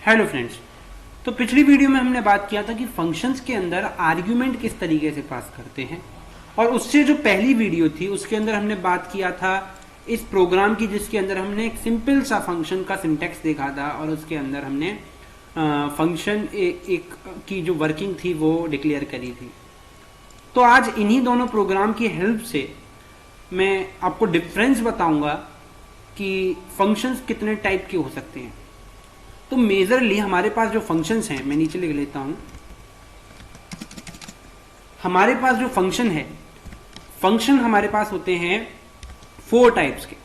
Hello friends. तो पिछली video में हमने बात किया था कि फंक्शंस के अंदर आर्ग्यूमेंट किस तरीके से पास करते हैं, और उससे जो पहली वीडियो थी उसके अंदर हमने बात किया था इस प्रोग्राम की, जिसके अंदर हमने एक सिंपल सा फंक्शन का सिंटैक्स देखा था और उसके अंदर हमने फंक्शन एक की जो वर्किंग थी वो डिक्लेयर करी थी। तो आज इन्हीं दोनों प्रोग्राम की हेल्प से मैं आपको डिफरेंस बताऊंगा कि फंक्शंस कितने टाइप के हो सकते हैं। तो मेजरली हमारे पास जो फंक्शंस हैं, मैं नीचे लिख लेता हूं। हमारे पास जो फंक्शन है, फंक्शन हमारे पास होते हैं 4 टाइप्स के।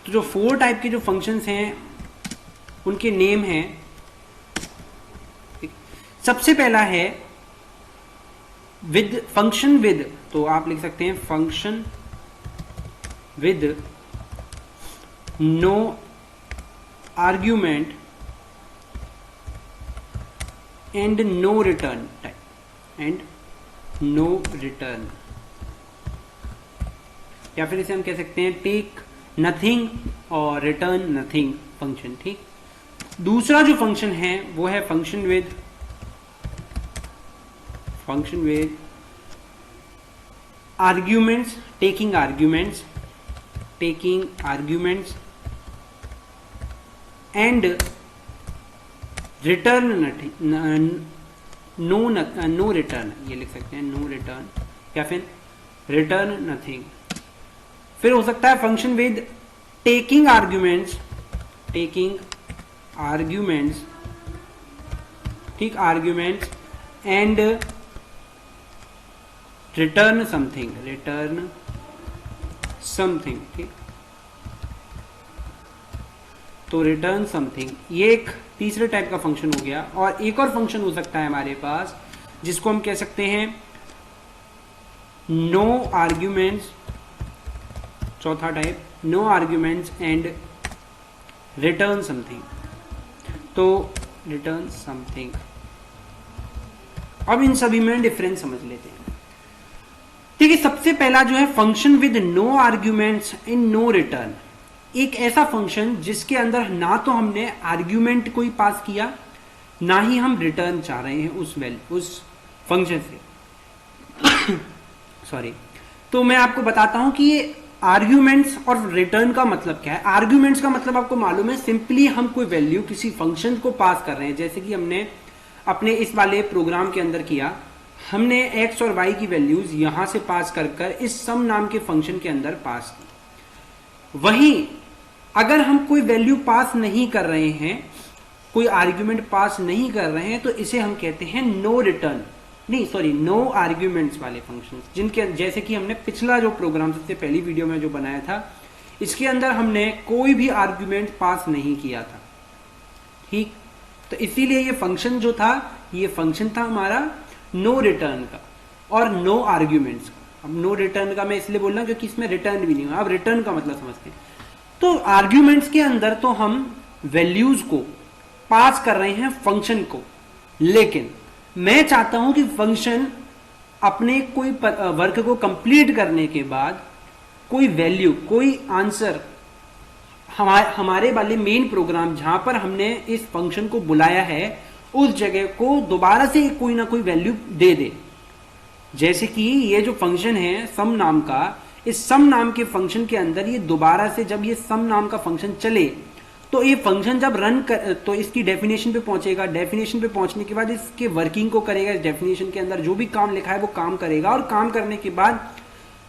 तो जो 4 टाइप के जो फंक्शंस हैं उनके नेम हैं। सबसे पहला है विद, फंक्शन विद। तो आप लिख सकते हैं function with no argument and no return type and no return, या फिर इसे हम कह सकते हैं टेक नथिंग और रिटर्न नथिंग फंक्शन। ठीक। दूसरा जो फंक्शन है वो है function with arguments, taking arguments and return no return, ये लिख सकते हैं नो रिटर्न या फिर रिटर्न नथिंग। फिर हो सकता है फंक्शन विद टेकिंग आर्ग्यूमेंट्स, ठीक, आर्ग्यूमेंट्स एंड रिटर्न समथिंग, ठीक। तो रिटर्न समथिंग, ये एक तीसरे टाइप का फंक्शन हो गया। और एक और फंक्शन हो सकता है हमारे पास जिसको हम कह सकते हैं नो आर्ग्यूमेंट्स, चौथा type, no arguments and return something. तो रिटर्न समथिंग, अब इन सभी में डिफरेंस समझ लेते हैं। ठीक है, सबसे पहला जो है function with no arguments and no return. एक ऐसा फंक्शन जिसके अंदर ना तो हमने आर्ग्यूमेंट कोई पास किया, ना ही हम रिटर्न चाह रहे हैं उस फंक्शन से सॉरी। तो मैं आपको बताता हूं कि ये आर्ग्यूमेंट्स और रिटर्न का मतलब क्या है। आर्ग्यूमेंट्स का मतलब आपको मालूम है, सिंपली हम कोई वैल्यू किसी फंक्शन को पास कर रहे हैं। जैसे कि हमने अपने इस वाले प्रोग्राम के अंदर किया, हमने एक्स और वाई की वैल्यूज यहां से पास कर इस सम नाम के फंक्शन के अंदर पास की। वहीं अगर हम कोई वैल्यू पास नहीं कर रहे हैं, कोई आर्ग्यूमेंट पास नहीं कर रहे हैं, तो इसे हम कहते हैं नो आर्ग्यूमेंट्स वाले फंक्शंस, जिनके जैसे कि हमने पिछला जो प्रोग्राम सबसे पहली वीडियो में जो बनाया था, इसके अंदर हमने कोई भी आर्ग्यूमेंट पास नहीं किया था। ठीक। तो इसीलिए ये फंक्शन जो था, ये फंक्शन था हमारा नो रिटर्न का और नो आर्ग्यूमेंट्स का। अब नो रिटर्न का मैं इसलिए बोल रहा हूं क्योंकि इसमें रिटर्न भी नहीं हुआ। अब रिटर्न का मतलब समझते हैं। तो आर्ग्यूमेंट्स के अंदर तो हम वैल्यूज को पास कर रहे हैं फंक्शन को, लेकिन मैं चाहता हूं कि फंक्शन अपने कोई वर्क को कंप्लीट करने के बाद कोई वैल्यू, कोई आंसर हमारे वाले मेन प्रोग्राम जहां पर हमने इस फंक्शन को बुलाया है उस जगह को दोबारा से कोई ना कोई वैल्यू दे। जैसे कि ये जो फंक्शन है सम नाम का, इस सम नाम के फंक्शन के अंदर ये दोबारा से जब ये सम नाम का फंक्शन चले, तो ये फंक्शन जब रन कर तो इसकी डेफिनेशन पे पहुंचेगा। डेफिनेशन पे पहुंचने के बाद इसके वर्किंग को करेगा। इस डेफिनेशन के अंदर जो भी काम लिखा है वो काम करेगा, और काम करने के बाद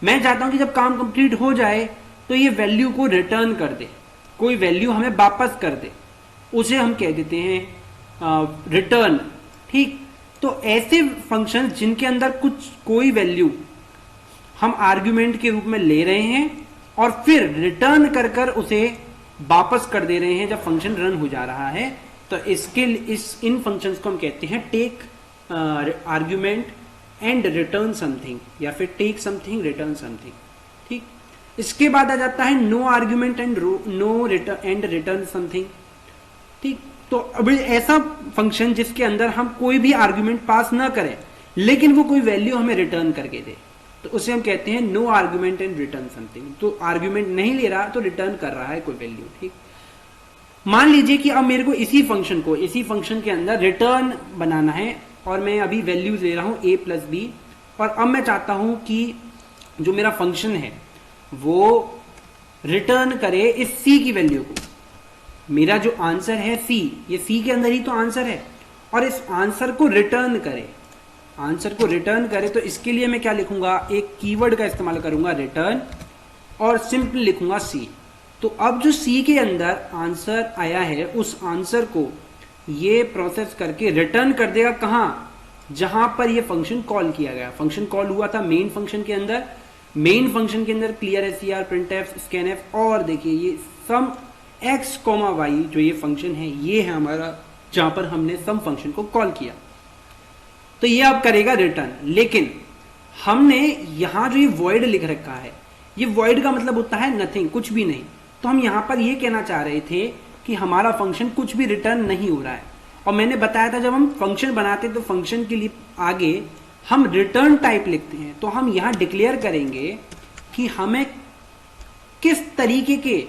मैं चाहता हूं कि जब काम कंप्लीट हो जाए तो ये वैल्यू को रिटर्न कर दे, कोई वैल्यू हमें वापस कर दे, उसे हम कह देते हैं रिटर्न। ठीक। तो ऐसे फंक्शन जिनके अंदर कोई वैल्यू हम आर्ग्यूमेंट के रूप में ले रहे हैं और फिर रिटर्न कर उसे वापस कर दे रहे हैं जब फंक्शन रन हो जा रहा है, तो इन फंक्शंस को हम कहते हैं take argument and return something, या फिर टेक समथिंग रिटर्न समथिंग। ठीक। इसके बाद आ जाता है no argument and return something. ठीक। तो अब ऐसा फंक्शन जिसके अंदर हम कोई भी आर्ग्यूमेंट पास ना करें, लेकिन वो कोई वैल्यू हमें रिटर्न करके दे, तो उसे हम कहते हैं no argument and return something. तो आर्ग्यूमेंट नहीं ले रहा तो रिटर्न कर रहा है कोई वैल्यू। ठीक। मान लीजिए कि अब मेरे को इसी फंक्शन के अंदर रिटर्न बनाना है और मैं अभी वैल्यूज ले रहा हूं a प्लस बी, और अब मैं चाहता हूं कि जो मेरा फंक्शन है वो रिटर्न करे इस c की वैल्यू को। मेरा जो आंसर है c, ये c के अंदर ही तो आंसर है, और इस आंसर को रिटर्न करे, तो इसके लिए मैं क्या लिखूंगा, एक कीवर्ड का इस्तेमाल करूंगा रिटर्न, और सिंपल लिखूंगा c। तो अब जो c के अंदर आंसर आया है उस आंसर को ये प्रोसेस करके रिटर्न कर देगा कहां, जहां पर ये फंक्शन कॉल किया गया। फंक्शन कॉल हुआ था मेन फंक्शन के अंदर, क्लियर SCR, printf, scanf, और देखिए ये सम x, y जो ये फंक्शन है ये है हमारा, जहां पर हमने सम फंक्शन को कॉल किया। तो ये अब करेगा रिटर्न, लेकिन हमने यहां जो ये वॉइड लिख रखा है, ये वॉइड का मतलब होता है नथिंग, कुछ भी नहीं। तो हम यहां पर ये कहना चाह रहे थे कि हमारा फंक्शन कुछ भी रिटर्न नहीं हो रहा है। और मैंने बताया था जब हम फंक्शन बनाते तो फंक्शन के लिए आगे हम रिटर्न टाइप लिखते हैं, तो हम यहां डिक्लेयर करेंगे कि हमें किस तरीके के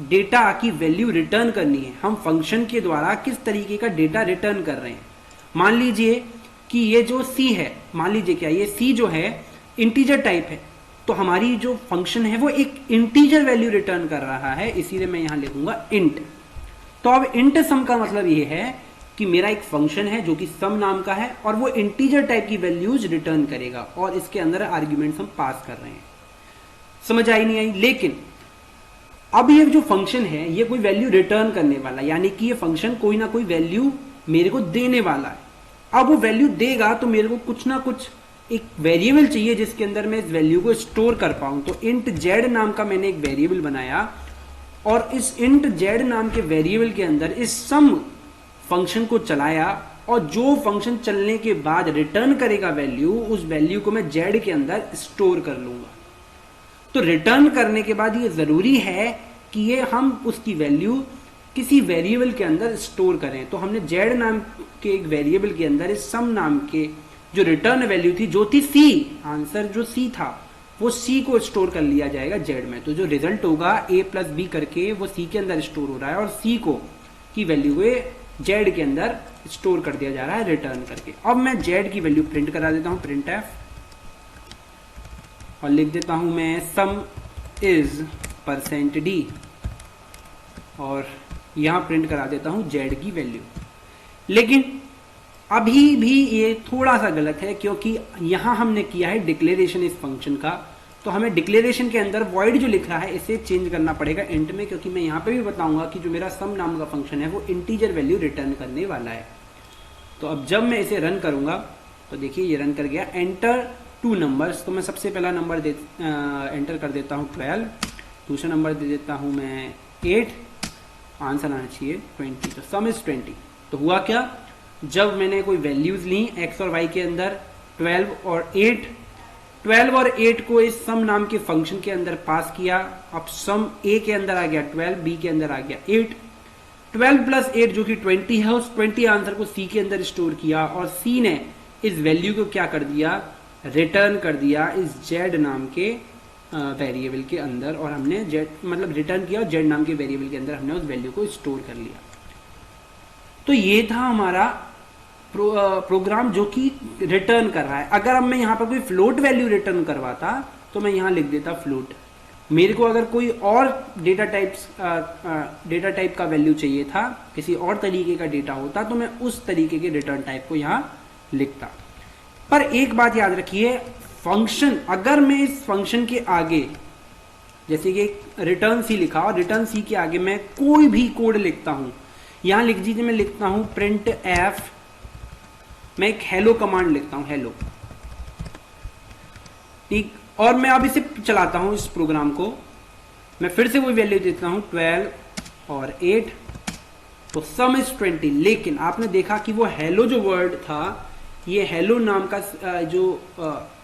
डेटा की वैल्यू रिटर्न करनी है, हम फंक्शन के द्वारा किस तरीके का डेटा रिटर्न कर रहे हैं। मान लीजिए कि ये जो c है, मान लीजिए क्या ये c जो है इंटीजर टाइप है, तो हमारी जो फंक्शन है वो एक इंटीजर वैल्यू रिटर्न कर रहा है, इसीलिए मैं यहां लिखूंगा इंट। तो अब इंट सम का मतलब ये है कि मेरा एक फंक्शन है जो कि सम नाम का है और वो इंटीजर टाइप की वैल्यूज रिटर्न करेगा, और इसके अंदर आर्ग्यूमेंट्स हम पास कर रहे हैं। समझ आई नहीं आई? लेकिन अब ये जो फंक्शन है ये कोई वैल्यू रिटर्न करने वाला है, यानी कि ये फंक्शन कोई ना कोई वैल्यू मेरे को देने वाला है। अब वो वैल्यू देगा तो मेरे को कुछ ना कुछ एक वेरिएबल चाहिए जिसके अंदर मैं इस वैल्यू को स्टोर कर पाऊं। तो इंट जेड नाम का मैंने एक वेरिएबल बनाया, और इस इंट जेड नाम के वेरिएबल के अंदर इस सम फंक्शन को चलाया, और जो फंक्शन चलने के बाद रिटर्न करेगा वैल्यू, उस वैल्यू को मैं जेड के अंदर स्टोर कर लूंगा। तो रिटर्न करने के बाद ये जरूरी है कि ये हम उसकी वैल्यू किसी वेरिएबल के अंदर स्टोर करें। तो हमने जेड नाम के एक वेरिएबल के अंदर इस सम नाम के जो रिटर्न वैल्यू थी, जो थी सी, आंसर जो सी था वो सी को स्टोर कर लिया जाएगा जेड में। तो जो रिजल्ट होगा a प्लस बी करके वो सी के अंदर स्टोर हो रहा है, और सी को की वैल्यू जेड के अंदर स्टोर कर दिया जा रहा है रिटर्न करके। अब मैं जेड की वैल्यू प्रिंट करा देता हूं printf, और लिख देता हूं मैं सम इज %d, और यहां प्रिंट करा देता हूं जेड की वैल्यू। लेकिन अभी भी ये थोड़ा सा गलत है, क्योंकि यहां हमने किया है डिक्लेरेशन इस फंक्शन का, तो हमें डिक्लेरेशन के अंदर वॉइड जो लिख रहा है इसे चेंज करना पड़ेगा इंट में, क्योंकि मैं यहां पे भी बताऊंगा कि जो मेरा सम नाम का फंक्शन है वो इंटीजर वैल्यू रिटर्न करने वाला है। तो अब जब मैं इसे रन करूंगा तो देखिए ये रन कर गया, एंटर 2 नंबर्स। तो मैं सबसे पहला नंबर एंटर कर देता हूँ 12, दूसरा नंबर दे देता हूँ मैं 8, आंसर आना चाहिए 20। तो सम इज 20। तो हुआ क्या, जब मैंने कोई वैल्यूज ली x और y के अंदर 12 और 8 को इस सम नाम के फंक्शन के अंदर पास किया। अब सम a के अंदर आ गया 12, b के अंदर आ गया 8, 12 प्लस 8 जो कि 20 है, उस 20 आंसर को c के अंदर स्टोर किया, और c ने इस वैल्यू को क्या कर दिया, रिटर्न कर दिया इस z नाम के वेरिएबल के अंदर, और हमने z मतलब रिटर्न किया और z नाम के वेरिएबल के अंदर हमने उस वैल्यू को स्टोर कर लिया। तो ये था हमारा प्रोग्राम जो कि रिटर्न कर रहा है। अगर अब मैं यहाँ पर कोई फ्लोट वैल्यू रिटर्न करवाता तो मैं यहाँ लिख देता फ्लोट। मेरे को अगर कोई और डेटा टाइप का वैल्यू चाहिए था, किसी और तरीके का डेटा होता, तो मैं उस तरीके के रिटर्न टाइप को यहाँ लिखता। पर एक बात याद रखिए, फंक्शन, अगर मैं इस फंक्शन के आगे जैसे कि रिटर्न सी लिखा और रिटर्न सी के आगे मैं कोई भी कोड लिखता हूं, यहां लिख दीजिए मैं लिखता हूं प्रिंट एफ, मैं एक हेलो कमांड लिखता हूं, हेलो, ठीक, और मैं अब इसे चलाता हूं इस प्रोग्राम को, मैं फिर से वही वैल्यू देता हूं 12 और 8, तो सम इज 20। लेकिन आपने देखा कि वो हेलो जो वर्ड था, ये हेलो नाम का जो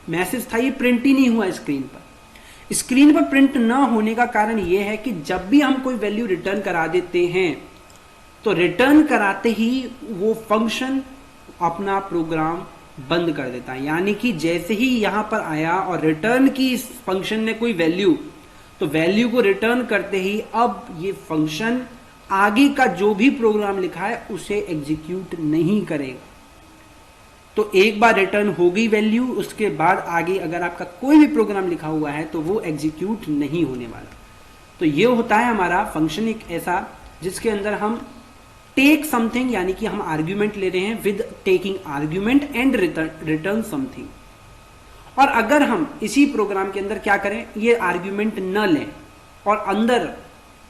मैसेज था, ये प्रिंट ही नहीं हुआ स्क्रीन पर। स्क्रीन पर प्रिंट ना होने का कारण ये है कि जब भी हम कोई वैल्यू रिटर्न करा देते हैं तो रिटर्न कराते ही वो फंक्शन अपना प्रोग्राम बंद कर देता है। यानी कि जैसे ही यहां पर आया और रिटर्न की इस फंक्शन ने कोई वैल्यू, तो वैल्यू को रिटर्न करते ही अब ये फंक्शन आगे का जो भी प्रोग्राम लिखा है उसे एग्जीक्यूट नहीं करेगा। तो एक बार रिटर्न हो गई वैल्यू, उसके बाद आगे अगर आपका कोई भी प्रोग्राम लिखा हुआ है तो वो एग्जीक्यूट नहीं होने वाला। तो ये होता है हमारा फंक्शन एक ऐसा जिसके अंदर हम टेक समथिंग यानी कि हम आर्ग्यूमेंट ले रहे हैं with taking argument and return something. और अगर हम इसी प्रोग्राम के अंदर क्या करें, ये आर्ग्यूमेंट न लें और अंदर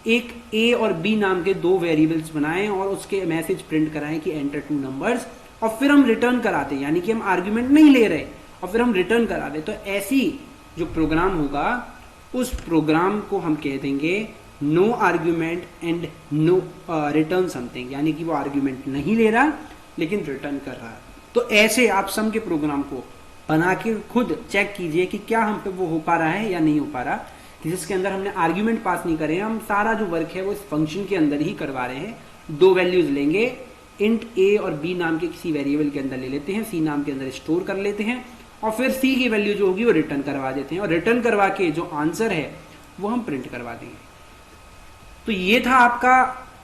एक ए और बी नाम के दो वेरिएबल्स बनाएं और उसके मैसेज प्रिंट कराएं कि एंटर 2 नंबर्स, और फिर हम रिटर्न कराते हैं, यानी कि हम आर्ग्यूमेंट नहीं ले रहे और फिर हम रिटर्न करा दे, तो ऐसी जो प्रोग्राम होगा उस प्रोग्राम को हम कह देंगे no argument and no return something, यानी कि वो आर्ग्यूमेंट नहीं ले रहा लेकिन रिटर्न कर रहा है। तो ऐसे आप सम के प्रोग्राम को बना के खुद चेक कीजिए कि क्या हम पे वो हो पा रहा है या नहीं हो पा रहा, कि जिसके अंदर हमने आर्ग्यूमेंट पास नहीं करे हैं, हम सारा जो वर्क है वो इस फंक्शन के अंदर ही करवा रहे हैं। दो वैल्यूज लेंगे, इंट ए और बी नाम के किसी वेरिएबल के अंदर ले लेते हैं, सी नाम के अंदर स्टोर कर लेते हैं और फिर सी की वैल्यू जो होगी वो रिटर्न करवा देते हैं और रिटर्न करवा के जो आंसर है वो हम प्रिंट करवा देंगे। तो ये था आपका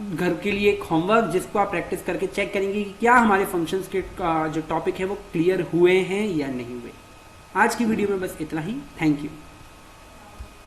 घर के लिए एक होमवर्क जिसको आप प्रैक्टिस करके चेक करेंगे कि क्या हमारे फंक्शंस के जो टॉपिक है वो क्लियर हुए हैं या नहीं हुए। आज की वीडियो में बस इतना ही। Thank you.